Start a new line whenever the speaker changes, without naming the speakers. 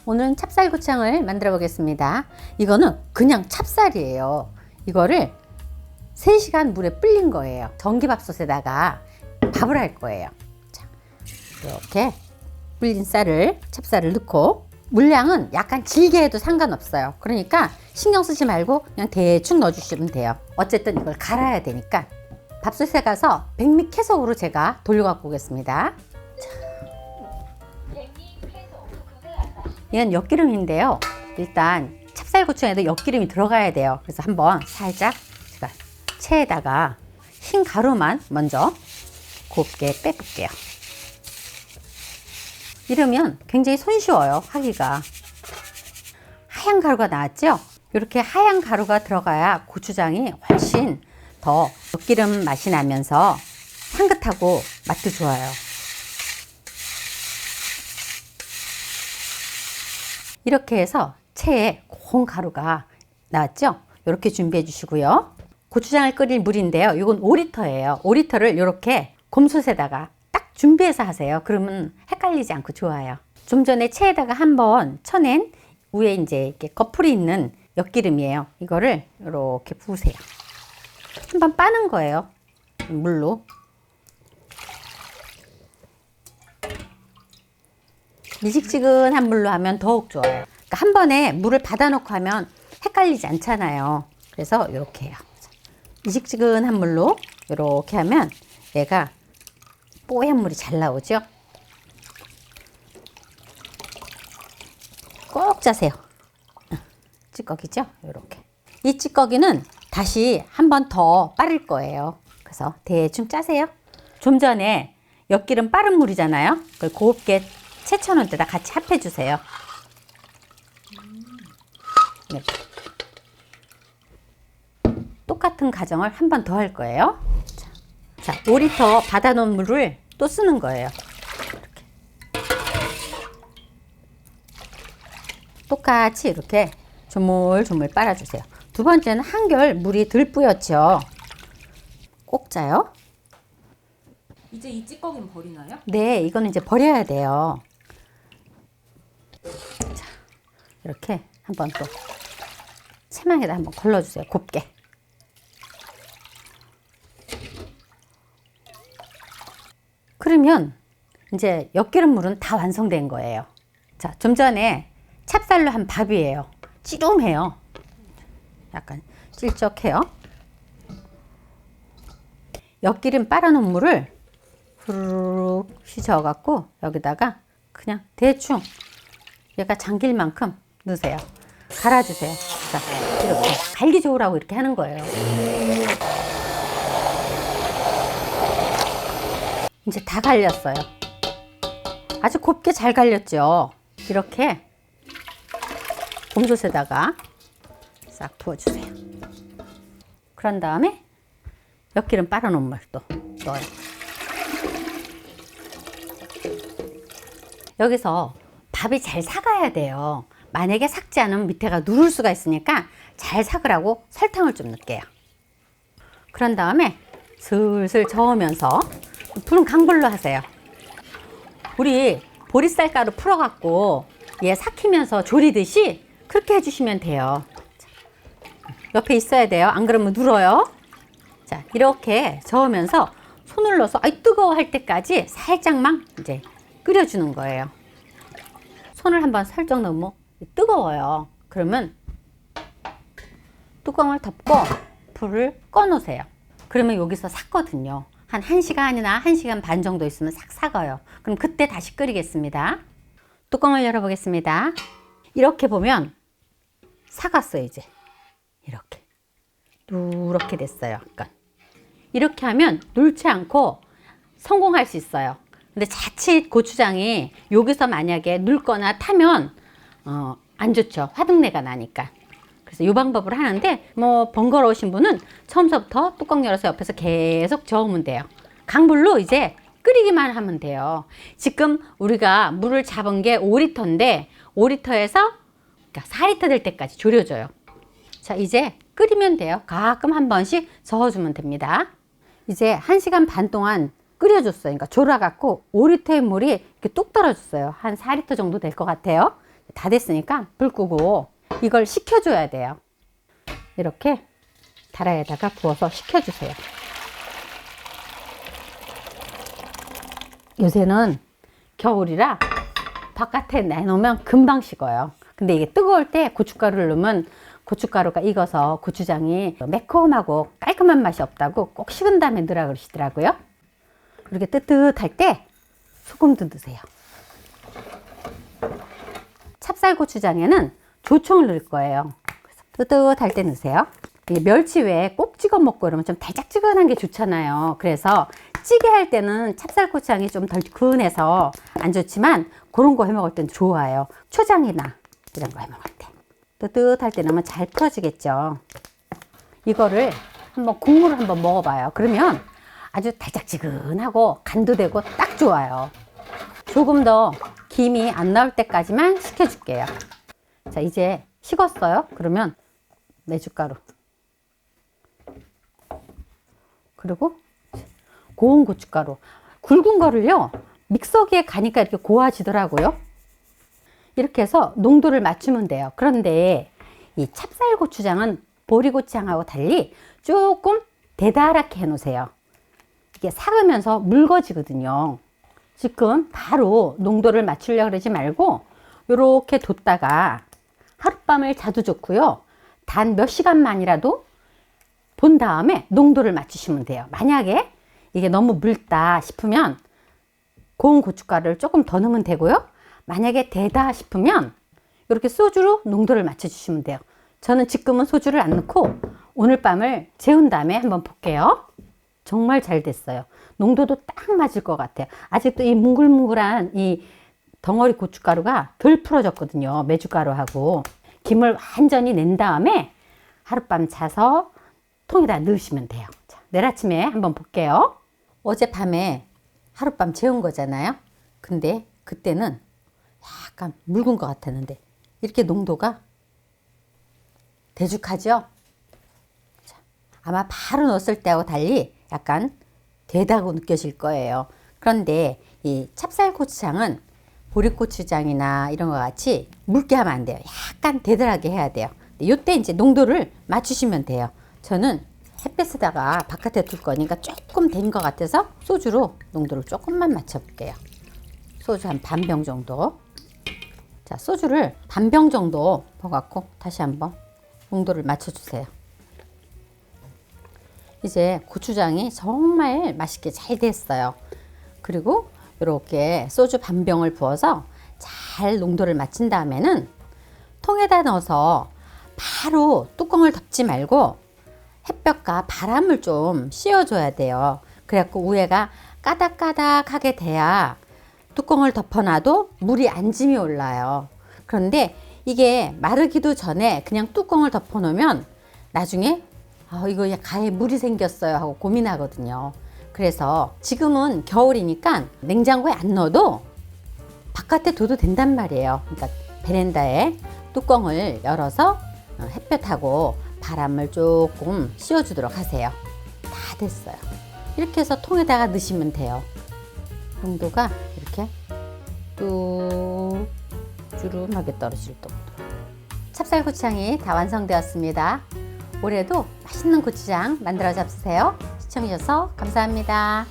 오늘은 찹쌀고창을 만들어 보겠습니다. 이거는 그냥 찹쌀이에요. 이거를 3시간 물에 불린 거예요. 전기밥솥에다가 밥을 할 거예요. 자, 이렇게 불린 찹쌀을 넣고, 물량은 약간 질게 해도 상관없어요. 그러니까 신경 쓰지 말고 그냥 대충 넣어주시면 돼요. 어쨌든 이걸 갈아야 되니까 밥솥에 가서 백미캐속으로 제가 돌려갖고 오겠습니다. 얘는 엿기름인데요. 일단 찹쌀고추에도 엿기름이 들어가야 돼요. 그래서 한번 살짝 제가 체에다가 흰 가루만 먼저 곱게 빼볼게요. 이러면 굉장히 손쉬워요, 하기가. 하얀 가루가 나왔죠? 이렇게 하얀 가루가 들어가야 고추장이 훨씬 더 엿기름 맛이 나면서 향긋하고 맛도 좋아요. 이렇게 해서 체에 고운 가루가 나왔죠? 이렇게 준비해 주시고요. 고추장을 끓일 물인데요. 이건 5리터예요. 5리터를 이렇게 곰솥에다가 딱 준비해서 하세요. 그러면 헷갈리지 않고 좋아요. 좀 전에 체에다가 한번 쳐낸 위에 이제 이렇게 거풀이 있는 엿기름이에요. 이거를 이렇게 부으세요. 한번 빠는 거예요. 물로. 미식지근한 물로 하면 더욱 좋아요. 그러니까 한 번에 물을 받아놓고 하면 헷갈리지 않잖아요. 그래서 이렇게 해요. 미식지근한 물로 이렇게 하면 얘가 뽀얀 물이 잘 나오죠. 꼭 짜세요. 찌꺼기죠. 이렇게. 이 찌꺼기는 다시 한 번 더 빠를 거예요. 그래서 대충 짜세요. 좀 전에 엿기름 빠른 물이잖아요. 그걸 곱게 채쳐놓은 데다 같이 합해 주세요. 네. 똑같은 과정을 한 번 더 할 거예요. 자, 5리터 받아놓은 물을 또 쓰는 거예요. 이렇게. 똑같이 이렇게 조물조물 빨아주세요. 두 번째는 한결 물이 덜 뿌였죠. 꼭 짜요.
이제 이 찌꺼기는 버리나요?
네, 이거는 이제 버려야 돼요. 자, 이렇게 한번 또 채망에다 한번 걸러주세요. 곱게. 그러면 이제 엿기름 물은 다 완성된 거예요. 자, 좀 전에 찹쌀로 한 밥이에요. 찌름해요. 약간 찔쩍해요. 엿기름 빨아놓은 물을 후루룩 휘저어갖고 여기다가 그냥 대충 얘가 잠길 만큼 넣으세요. 갈아주세요. 자, 이렇게 갈기 좋으라고 이렇게 하는 거예요. 이제 다 갈렸어요. 아주 곱게 잘 갈렸죠. 이렇게 곰솥에다가 싹 부어주세요. 그런 다음에 엿기름 빨아놓은 물 또 넣어요. 여기서 밥이 잘 삭아야 돼요. 만약에 삭지 않으면 밑에가 누를 수가 있으니까 잘 삭으라고 설탕을 좀 넣을게요. 그런 다음에 슬슬 저으면서 불은 강불로 하세요. 우리 보리쌀가루 풀어갖고 얘 삭히면서 조리듯이 그렇게 해주시면 돼요. 옆에 있어야 돼요. 안 그러면 눌어요. 자, 이렇게 저으면서 손을 넣어서 뜨거워 할 때까지 살짝만 이제 끓여주는 거예요. 손을 한번 살짝 넣으면 뜨거워요. 그러면 뚜껑을 덮고 불을 꺼 놓으세요. 그러면 여기서 삭거든요. 한 1시간이나 1시간 반 정도 있으면 싹 삭아요. 그럼 그때 다시 끓이겠습니다. 뚜껑을 열어보겠습니다. 이렇게 보면 삭았어요. 이제 이렇게 누렇게 됐어요. 약간 이렇게 하면 눌지 않고 성공할 수 있어요. 근데 자칫 고추장이 여기서 만약에 눌거나 타면 안 좋죠. 화등내가 나니까. 그래서 이 방법을 하는데 뭐 번거로우신 분은 처음부터 뚜껑 열어서 옆에서 계속 저으면 돼요. 강불로 이제 끓이기만 하면 돼요. 지금 우리가 물을 잡은 게 5리터인데 5리터에서 4리터 될 때까지 졸여줘요. 자, 이제 끓이면 돼요. 가끔 한 번씩 저어주면 됩니다. 이제 1시간 반 동안 끓여줬어요. 그러니까 졸아갖고 5리터의 물이 이렇게 뚝 떨어졌어요. 한 4리터 정도 될 것 같아요. 다 됐으니까 불 끄고 이걸 식혀줘야 돼요. 이렇게 다라에다가 부어서 식혀주세요. 요새는 겨울이라 바깥에 내놓으면 금방 식어요. 근데 이게 뜨거울 때 고춧가루를 넣으면 고춧가루가 익어서 고추장이 매콤하고 깔끔한 맛이 없다고 꼭 식은 다음에 넣으라 그러시더라고요. 이렇게 뜨뜻할 때 소금도 넣으세요. 찹쌀고추장에는 조청을 넣을 거예요. 그래서 뜨뜻할 때 넣으세요. 멸치 외에 꼭 찍어 먹고 이러면 좀 달짝지근한 게 좋잖아요. 그래서 찌개 할 때는 찹쌀고추장이 좀 덜 근해서 안 좋지만 그런 거 해 먹을 때는 좋아요. 초장이나 이런 거 해 먹을 때 뜨뜻할 때 넣으면 잘 풀어지겠죠. 이거를 한번 국물을 한번 먹어봐요. 그러면 아주 달짝지근하고 간도 되고 딱 좋아요. 조금 더 김이 안 나올 때까지만 식혀줄게요. 자, 이제 식었어요. 그러면 메주가루 그리고 고운 고춧가루, 굵은 거를요 믹서기에 가니까 이렇게 고와지더라고요. 이렇게 해서 농도를 맞추면 돼요. 그런데 이 찹쌀고추장은 보리고추장하고 달리 조금 대다랗게 해 놓으세요. 이게 삭으면서 묽어지거든요. 지금 바로 농도를 맞추려고 그러지 말고 이렇게 뒀다가 하룻밤을 자도 좋고요. 단 몇 시간만이라도 본 다음에 농도를 맞추시면 돼요. 만약에 이게 너무 묽다 싶으면 고운 고춧가루를 조금 더 넣으면 되고요. 만약에 되다 싶으면 이렇게 소주로 농도를 맞춰주시면 돼요. 저는 지금은 소주를 안 넣고 오늘 밤을 재운 다음에 한번 볼게요. 정말 잘 됐어요. 농도도 딱 맞을 것 같아요. 아직도 이 뭉글뭉글한 이 덩어리 고춧가루가 덜 풀어졌거든요. 메주가루하고. 김을 완전히 낸 다음에 하룻밤 자서 통에다 넣으시면 돼요. 자, 내일 아침에 한번 볼게요. 어젯밤에 하룻밤 재운 거잖아요. 근데 그때는 약간 묽은 것 같았는데 이렇게 농도가 대죽하죠. 자, 아마 바로 넣었을 때하고 달리 약간 되다고 느껴질 거예요. 그런데 이 찹쌀고추장은 보리고추장이나 이런 것 같이 묽게 하면 안 돼요. 약간 되들하게 해야 돼요. 이때 이제 농도를 맞추시면 돼요. 저는 햇볕에다가 바깥에 둘 거니까 조금 된 것 같아서 소주로 농도를 조금만 맞춰볼게요. 소주 한 반 병 정도. 자, 소주를 반 병 정도 부어갖고 다시 한번 농도를 맞춰주세요. 이제 고추장이 정말 맛있게 잘 됐어요. 그리고 이렇게 소주 반 병을 부어서 잘 농도를 맞춘 다음에는 통에다 넣어서 바로 뚜껑을 덮지 말고 햇볕과 바람을 좀 씌워줘야 돼요. 그래갖고 위에가 까닥까닥하게 돼야 뚜껑을 덮어놔도 물이 안 짐이 올라요. 그런데 이게 마르기도 전에 그냥 뚜껑을 덮어놓으면 나중에 이거 가에 물이 생겼어요 하고 고민하거든요. 그래서 지금은 겨울이니까 냉장고에 안 넣어도 바깥에 둬도 된단 말이에요. 그러니까 베란다에 뚜껑을 열어서 햇볕하고 바람을 조금 씌워주도록 하세요. 다 됐어요. 이렇게 해서 통에다가 넣으시면 돼요. 농도가 이렇게 뚝 주름하게 떨어질 정도로. 찹쌀고추장이 다 완성되었습니다. 올해도 맛있는 고추장 만들어 잡수세요. 시청해주셔서 감사합니다.